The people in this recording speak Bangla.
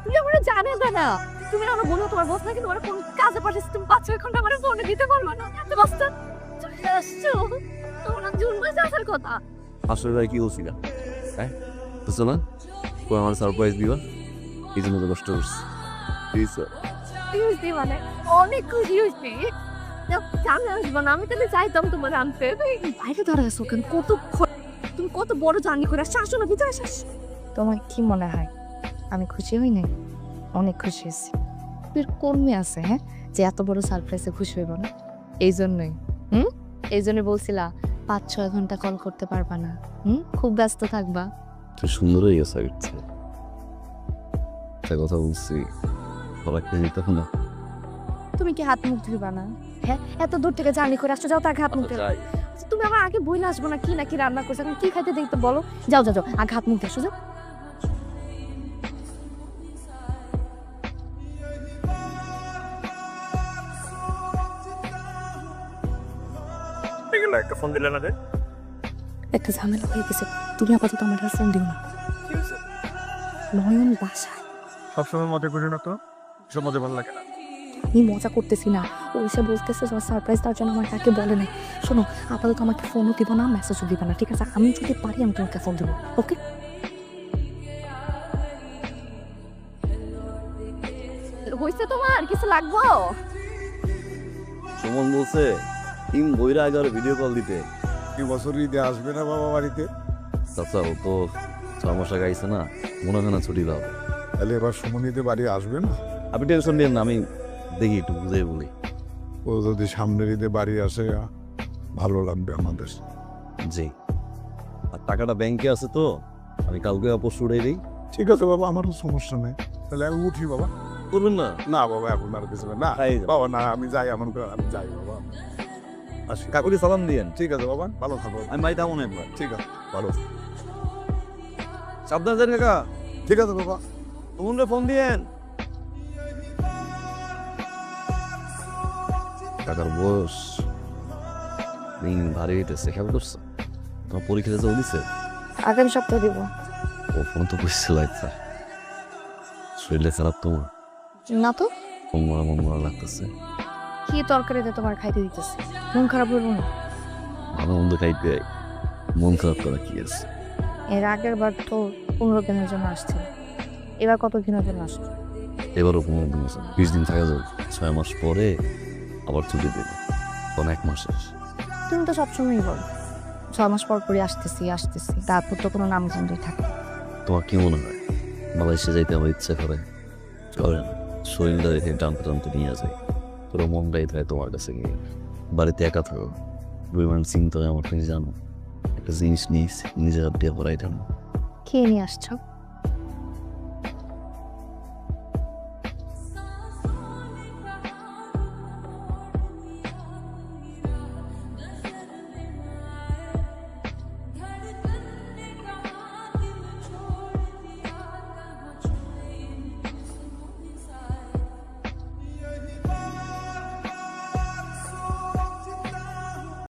তুমি আমার জানে না তুমি আমার বলো তোমার বস নাকি তোমার কোন কাজে পাঠিয়েছে তুমি 5-6 ঘন্টা আমার ফোনে দিতে পারবে না এত বাস্তা চলে আসছো তোমরা জুন মাসে আসার কথা আসলে ভাই কি বলছিলাম হ্যাঁ বুঝছো না আমার সারপ্রাইজ দিবা এই জন্য তো কষ্ট করছি প্লিজ তুই মানে অনেক খুশি হয়েছি জানে আসবো না আমি তাহলে চাইতাম তোমার আনতে বাইরে ধরে আসো কেন তুমি কত বড় জার্নি করে আসছো আসো না ভিতরে আসো তোমার কি মনে হয় আমি খুশি হই নাই? অনেক খুশি হয়েছি। তুই কোন মেয়ে আছে হ্যাঁ যে এত বড় সারপ্রাইজে খুশি হইব না? এই জন্যই এই জন্য বলছিলা 5-6 ঘন্টা কল করতে পারবা না, খুব ব্যস্ত থাকবা। তুই সুন্দর হয়ে গেছে আগের থেকে একটা কথা বলছি সবাইকে দিতে না তুমি কি হাত মুখ ধুইবা না? হ্যাঁ এত দূর থেকে জার্নি করে আসছো যাও তাকে হাত মুখ ধুয়ে যাই তুমি আমার আগে বইলে আসবো না কি নাকি রান্না করছো এখন কি খাইতে দেখতে বলো যাও যাও যাও আগে হাত মুখ ধুয়ে আসো যাও একটা ফোন দিলে না রে একটা ঝামেলা হয়ে গেছে তুমি আপাতত আমার আর ফোন দিও না কি হয়েছে নয়ন বাসায় সবসময় মজা করি না তো সব মজা ভালো লাগে না আমি মজা করতেছি না ও এসে বলতেছে সারপ্রাইজ তার জন্য আমার তাকে বলে নাই শোনো আপাতত আমাকে ফোনও দিব না মেসেজও দিবে না ঠিক আছে আমি যদি পারি আমি তোমাকে ফোন দেবো ওকে হয়েছে তোমার কিছু লাগবো সুমন বলছে তিন বইরা আগে আরো ভিডিও কল দিতে এই বছর ঈদে আসবে না বাবা বাড়িতে? চাচা ও তো 6 মাস আগে আইসে না মনে হয় না ছুটি পাবো তাহলে এবার সুমনিতে বাড়ি আসবে না? আপনি টেনশন নিয়েন না আমি দেখি একটু বুঝে বলি ও যদি সামনের ঈদে বাড়ি আসে ভালো লাগবে আমাদের। জি আর টাকাটা ব্যাংকে আছে তো আমি কালকে পরশু উড়াই দিই ঠিক আছে বাবা, আমারও সমস্যা নেই। তাহলে আমি উঠি বাবা। করবেন না না বাবা এখন আর কিছু না তাই যাও। বাবা, না আমি যাই, এমন করে আমি যাই বাবা। আসি কাকুকে সালাম দিয়েন ঠিক আছে বাবা, ভালো থাকো। আমি বাড়িতে আমন একবার ঠিক আছে, ভালো সাবধান যান কাকা ঠিক আছে বাবা। তোমরা ফোন দিয়েন কাকার বয়স দিন ভারী হইতেছে খেয়াল করছো তোমার পরীক্ষা যাও দিছে আগামী সপ্তাহে দিব। ও ফোন তো বুঝছিল আচ্ছা শরীরে খারাপ তোমার না তো মন মরা লাগতেছে কি তরকারিতে তোমার খাইতে দিতেছে, মন খারাপ হইব না? ভালো মন্দ খাইতে মন খারাপ করা কি আছে এর আগের বার তো 15 দিনের জন্য আসছিল, এবার কত দিনের জন্য আসছো? এবারও 15 দিন আছে 20 দিন থাকা যাবে 6 মাস পরে আবার ছুটি দেবে কোন 1 মাসের তুমি তো সবসময়ই বলো 6 মাস পর পরই আসতেছি তারপর তো কোনো নাম গন্ধই থাকে। তোমার কি মনে হয় মালয়েশিয়া যাইতে আমার ইচ্ছা করে চলে না শরীরটা রেখে টানতে টানতে নিয়ে যায় পুরো মনটাই থাকে তোমার কাছে গিয়ে বাড়িতে একা থাকো পরিমাণ চিন্তা হয় আমার তুমি জানো একটা জিনিস নিয়ে নিজের হাত দিয়ে পড়াইতাম খেয়ে নিয়ে আসছো?